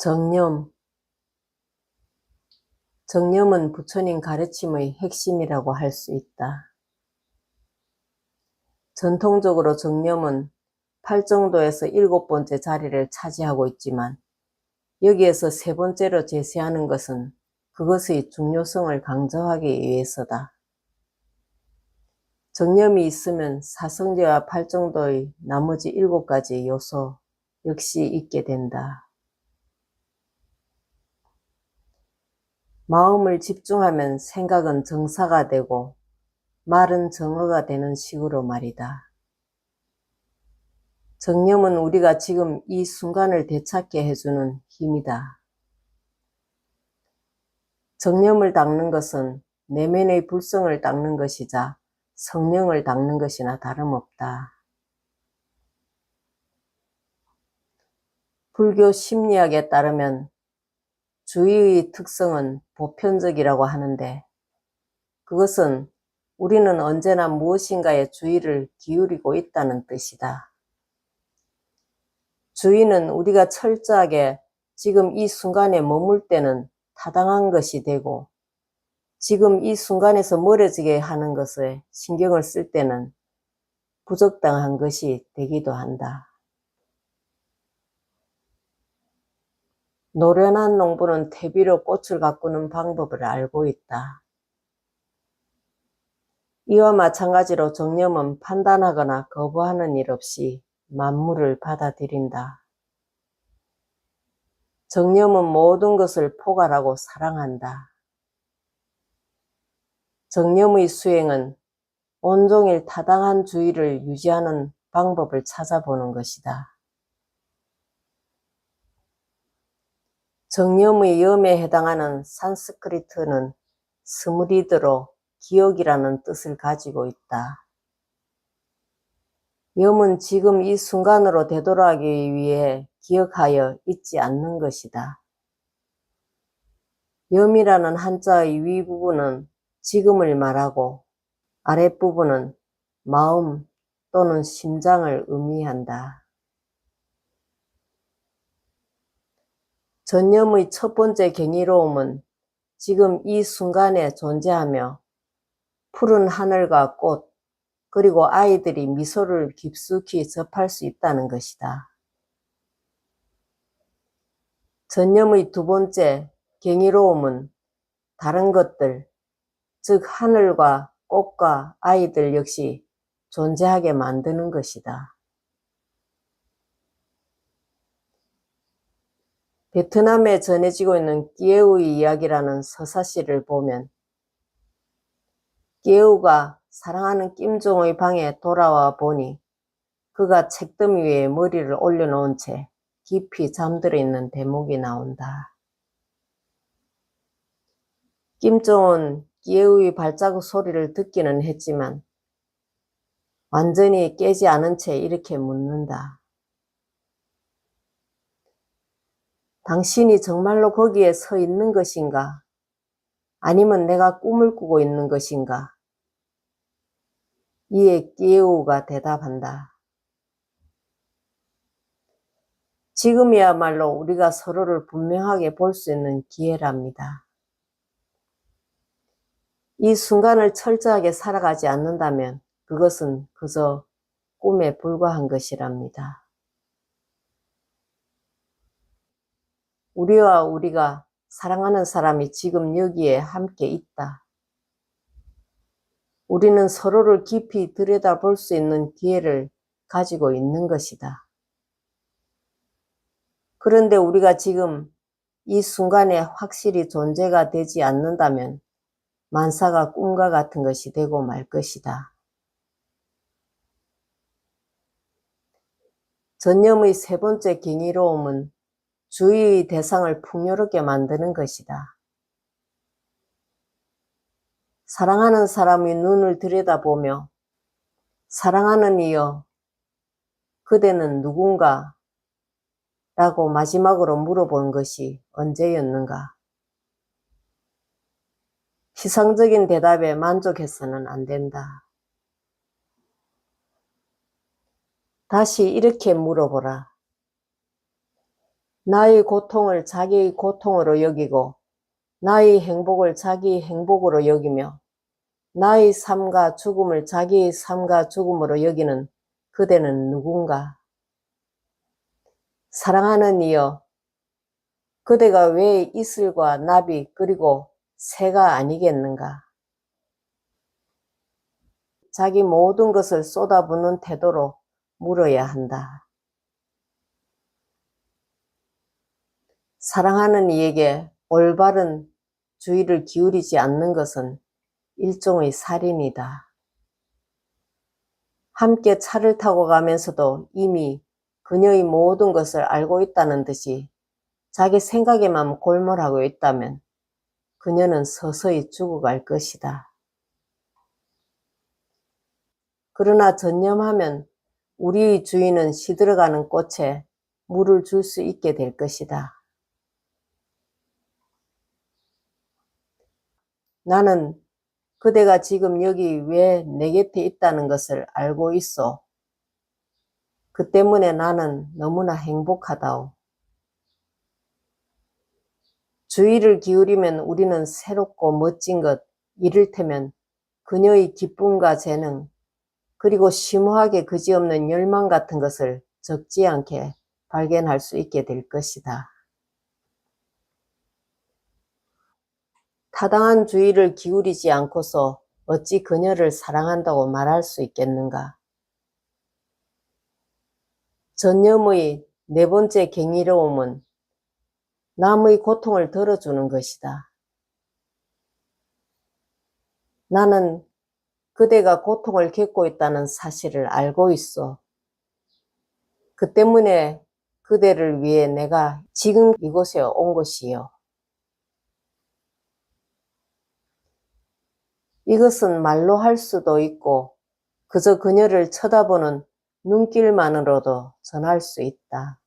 정념. 정념은 부처님 가르침의 핵심이라고 할 수 있다. 전통적으로 정념은 팔정도에서 7번째 자리를 차지하고 있지만 여기에서 3번째로 제시하는 것은 그것의 중요성을 강조하기 위해서다. 정념이 있으면 사성제와 팔정도의 나머지 7가지 요소 역시 있게 된다. 마음을 집중하면 생각은 정사가 되고 말은 정어가 되는 식으로 말이다. 정념은 우리가 지금 이 순간을 되찾게 해주는 힘이다. 정념을 닦는 것은 내면의 불성을 닦는 것이자 성령을 닦는 것이나 다름없다. 불교 심리학에 따르면 주의의 특성은 보편적이라고 하는데 그것은 우리는 언제나 무엇인가에 주의를 기울이고 있다는 뜻이다. 주의는 우리가 철저하게 지금 이 순간에 머물 때는 타당한 것이 되고 지금 이 순간에서 멀어지게 하는 것에 신경을 쓸 때는 부적당한 것이 되기도 한다. 노련한 농부는 퇴비로 꽃을 가꾸는 방법을 알고 있다. 이와 마찬가지로 정념은 판단하거나 거부하는 일 없이 만물을 받아들인다. 정념은 모든 것을 포괄하고 사랑한다. 정념의 수행은 온종일 타당한 주의를 유지하는 방법을 찾아보는 것이다. 정념의 염에 해당하는 산스크리트는 스무리드로 기억이라는 뜻을 가지고 있다. 염은 지금 이 순간으로 되돌아가기 위해 기억하여 잊지 않는 것이다. 염이라는 한자의 윗부분은 지금을 말하고 아랫부분은 마음 또는 심장을 의미한다. 전념의 첫 번째 경이로움은 지금 이 순간에 존재하며 푸른 하늘과 꽃 그리고 아이들이 미소를 깊숙이 접할 수 있다는 것이다. 전념의 두 번째 경이로움은 다른 것들, 즉 하늘과 꽃과 아이들 역시 존재하게 만드는 것이다. 베트남에 전해지고 있는 끼에우의 이야기라는 서사시를 보면 끼에우가 사랑하는 킴종의 방에 돌아와 보니 그가 책더미 위에 머리를 올려놓은 채 깊이 잠들어 있는 대목이 나온다. 킴종은 끼에우의 발자국 소리를 듣기는 했지만 완전히 깨지 않은 채 이렇게 묻는다. 당신이 정말로 거기에 서 있는 것인가? 아니면 내가 꿈을 꾸고 있는 것인가? 이에 끼에우가 대답한다. 지금이야말로 우리가 서로를 분명하게 볼 수 있는 기회랍니다. 이 순간을 철저하게 살아가지 않는다면 그것은 그저 꿈에 불과한 것이랍니다. 우리와 우리가 사랑하는 사람이 지금 여기에 함께 있다. 우리는 서로를 깊이 들여다볼 수 있는 기회를 가지고 있는 것이다. 그런데 우리가 지금 이 순간에 확실히 존재가 되지 않는다면 만사가 꿈과 같은 것이 되고 말 것이다. 전념의 세 번째 경이로움은 주의의 대상을 풍요롭게 만드는 것이다. 사랑하는 사람의 눈을 들여다보며 사랑하는 이여, 그대는 누군가? 라고 마지막으로 물어본 것이 언제였는가? 피상적인 대답에 만족해서는 안 된다. 다시 이렇게 물어보라. 나의 고통을 자기의 고통으로 여기고 나의 행복을 자기의 행복으로 여기며 나의 삶과 죽음을 자기의 삶과 죽음으로 여기는 그대는 누군가? 사랑하는 이여, 그대가 왜 이슬과 나비 그리고 새가 아니겠는가? 자기 모든 것을 쏟아붓는 태도로 물어야 한다. 사랑하는 이에게 올바른 주의를 기울이지 않는 것은 일종의 살인이다. 함께 차를 타고 가면서도 이미 그녀의 모든 것을 알고 있다는 듯이 자기 생각에만 골몰하고 있다면 그녀는 서서히 죽어갈 것이다. 그러나 전념하면 우리의 주인은 시들어가는 꽃에 물을 줄 수 있게 될 것이다. 나는 그대가 지금 여기 왜 내 곁에 있다는 것을 알고 있어. 그 때문에 나는 너무나 행복하다오. 주의를 기울이면 우리는 새롭고 멋진 것, 이를테면 그녀의 기쁨과 재능, 그리고 심오하게 그지없는 열망 같은 것을 적지 않게 발견할 수 있게 될 것이다. 타당한 주의를 기울이지 않고서 어찌 그녀를 사랑한다고 말할 수 있겠는가? 전념의 네 번째 경이로움은 남의 고통을 덜어주는 것이다. 나는 그대가 고통을 겪고 있다는 사실을 알고 있어. 그 때문에 그대를 위해 내가 지금 이곳에 온 것이요. 이것은 말로 할 수도 있고 그저 그녀를 쳐다보는 눈길만으로도 전할 수 있다.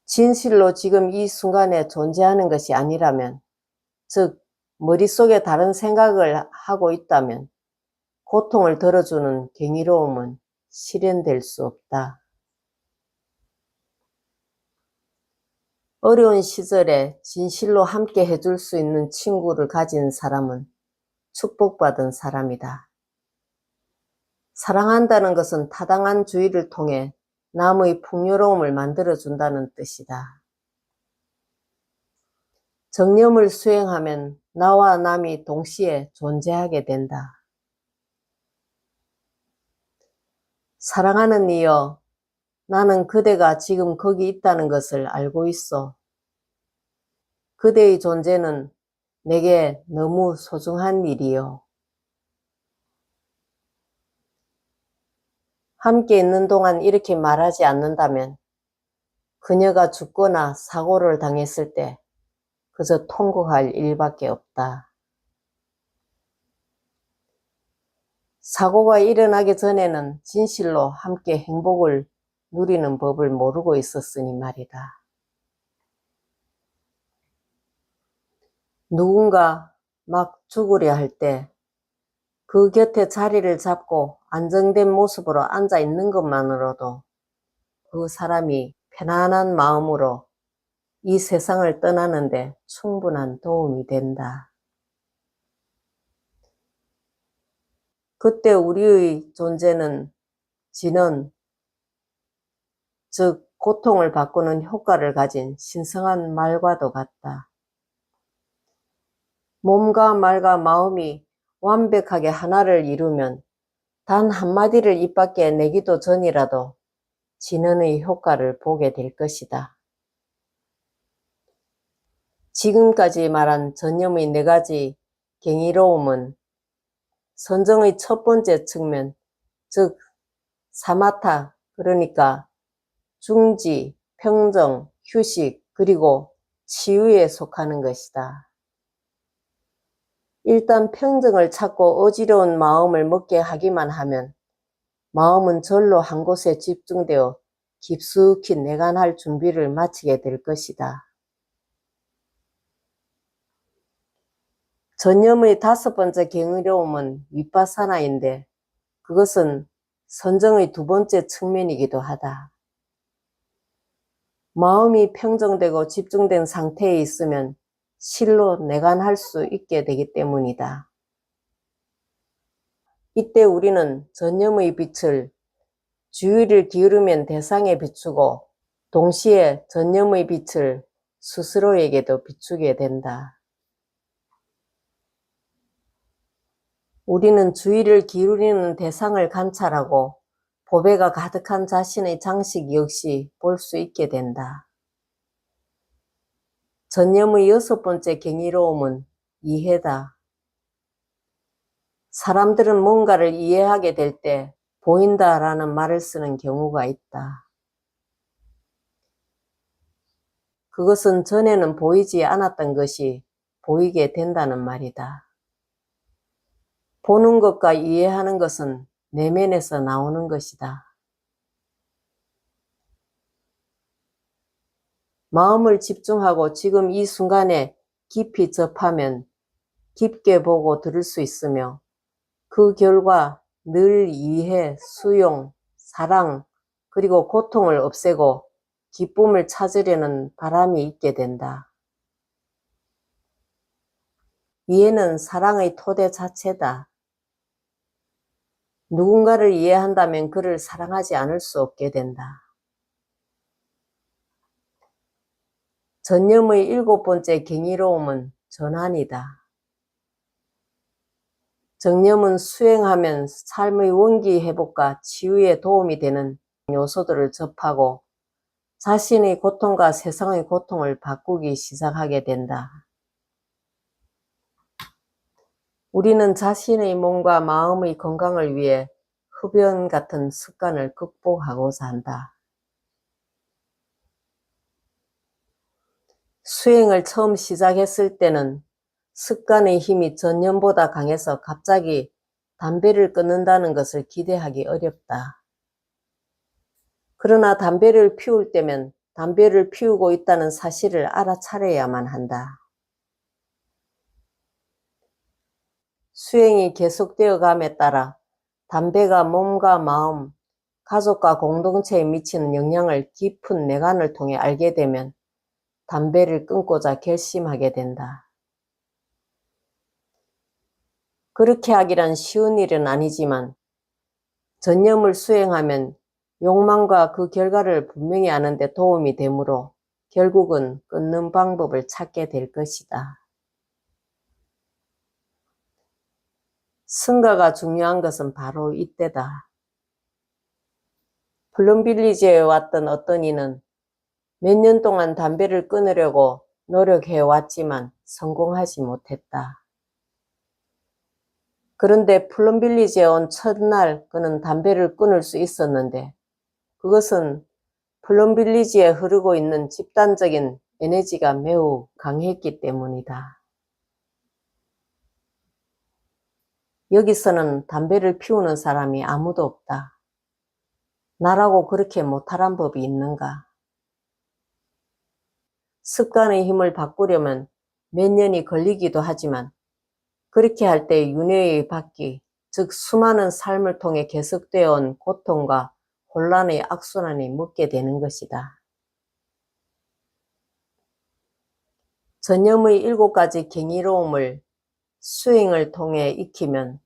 진실로 지금 이 순간에 존재하는 것이 아니라면, 즉 머릿속에 다른 생각을 하고 있다면 고통을 덜어주는 경이로움은 실현될 수 없다. 어려운 시절에 진실로 함께 해줄 수 있는 친구를 가진 사람은 축복받은 사람이다. 사랑한다는 것은 타당한 주의를 통해 남의 풍요로움을 만들어준다는 뜻이다. 정념을 수행하면 나와 남이 동시에 존재하게 된다. 사랑하는 이여, 나는 그대가 지금 거기 있다는 것을 알고 있어. 그대의 존재는 내게 너무 소중한 일이요. 함께 있는 동안 이렇게 말하지 않는다면 그녀가 죽거나 사고를 당했을 때 그저 통곡할 일밖에 없다. 사고가 일어나기 전에는 진실로 함께 행복을 누리는 법을 모르고 있었으니 말이다. 누군가 막 죽으려 할 때 그 곁에 자리를 잡고 안정된 모습으로 앉아 있는 것만으로도 그 사람이 편안한 마음으로 이 세상을 떠나는데 충분한 도움이 된다. 그때 우리의 존재는 진언, 즉 고통을 바꾸는 효과를 가진 신성한 말과도 같다. 몸과 말과 마음이 완벽하게 하나를 이루면 단 한마디를 입 밖에 내기도 전이라도 진언의 효과를 보게 될 것이다. 지금까지 말한 전념의 네 가지 경이로움은 선정의 첫 번째 측면, 즉 사마타, 그러니까 중지, 평정, 휴식, 그리고 치유에 속하는 것이다. 일단 평정을 찾고 어지러운 마음을 먹게 하기만 하면 마음은 절로 한 곳에 집중되어 깊숙이 내관할 준비를 마치게 될 것이다. 전념의 다섯 번째 경이로움은 윗바사나인데 그것은 선정의 두 번째 측면이기도 하다. 마음이 평정되고 집중된 상태에 있으면 실로 내관할 수 있게 되기 때문이다. 이때 우리는 전념의 빛을 주의를 기울이면 대상에 비추고 동시에 전념의 빛을 스스로에게도 비추게 된다. 우리는 주의를 기울이는 대상을 관찰하고 보배가 가득한 자신의 장식 역시 볼 수 있게 된다. 전념의 6번째 경이로움은 이해다. 사람들은 뭔가를 이해하게 될 때 보인다라는 말을 쓰는 경우가 있다. 그것은 전에는 보이지 않았던 것이 보이게 된다는 말이다. 보는 것과 이해하는 것은 내면에서 나오는 것이다. 마음을 집중하고 지금 이 순간에 깊이 접하면 깊게 보고 들을 수 있으며 그 결과 늘 이해, 수용, 사랑, 그리고 고통을 없애고 기쁨을 찾으려는 바람이 있게 된다. 이해는 사랑의 토대 자체다. 누군가를 이해한다면 그를 사랑하지 않을 수 없게 된다. 전념의 7번째 경이로움은 전환이다. 정념은 수행하면 삶의 원기 회복과 치유에 도움이 되는 요소들을 접하고 자신의 고통과 세상의 고통을 바꾸기 시작하게 된다. 우리는 자신의 몸과 마음의 건강을 위해 흡연 같은 습관을 극복하고자 한다. 수행을 처음 시작했을 때는 습관의 힘이 전념보다 강해서 갑자기 담배를 끊는다는 것을 기대하기 어렵다. 그러나 담배를 피울 때면 담배를 피우고 있다는 사실을 알아차려야만 한다. 수행이 계속되어 감에 따라 담배가 몸과 마음, 가족과 공동체에 미치는 영향을 깊은 내관을 통해 알게 되면 담배를 끊고자 결심하게 된다. 그렇게 하기란 쉬운 일은 아니지만 전념을 수행하면 욕망과 그 결과를 분명히 아는 데 도움이 되므로 결국은 끊는 방법을 찾게 될 것이다. 승가가 중요한 것은 바로 이때다. 플럼빌리지에 왔던 어떤 이는 몇 년 동안 담배를 끊으려고 노력해 왔지만 성공하지 못했다. 그런데 플럼빌리지에 온 첫날 그는 담배를 끊을 수 있었는데 그것은 플럼빌리지에 흐르고 있는 집단적인 에너지가 매우 강했기 때문이다. 여기서는 담배를 피우는 사람이 아무도 없다. 나라고 그렇게 못하란 법이 있는가? 습관의 힘을 바꾸려면 몇 년이 걸리기도 하지만 그렇게 할 때 윤회의 바퀴, 즉 수많은 삶을 통해 계속되어 온 고통과 혼란의 악순환이 묻게 되는 것이다. 전념의 7가지 경이로움을 수행을 통해 익히면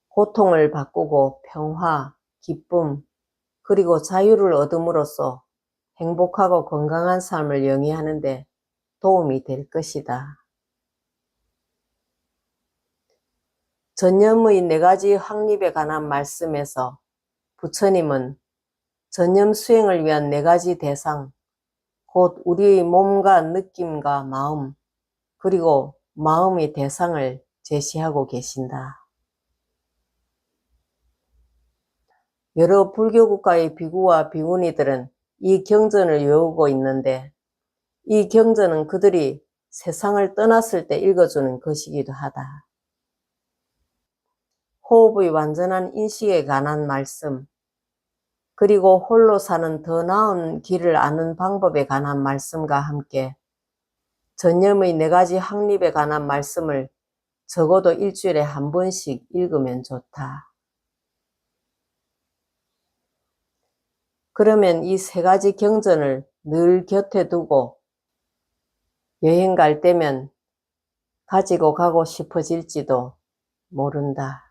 고통을 바꾸고 평화, 기쁨, 그리고 자유를 얻음으로써 행복하고 건강한 삶을 영위하는 데 도움이 될 것이다. 전념의 4가지 확립에 관한 말씀에서 부처님은 전념 수행을 위한 4가지 대상, 곧 우리의 몸과 느낌과 마음, 그리고 마음의 대상을 제시하고 계신다. 여러 불교 국가의 비구와 비구니들은 이 경전을 외우고 있는데 이 경전은 그들이 세상을 떠났을 때 읽어주는 것이기도 하다. 호흡의 완전한 인식에 관한 말씀, 그리고 홀로 사는 더 나은 길을 아는 방법에 관한 말씀과 함께 전념의 4가지 확립에 관한 말씀을 적어도 일주일에 한 번씩 읽으면 좋다. 그러면 이 3가지 경전을 늘 곁에 두고 여행 갈 때면 가지고 가고 싶어질지도 모른다.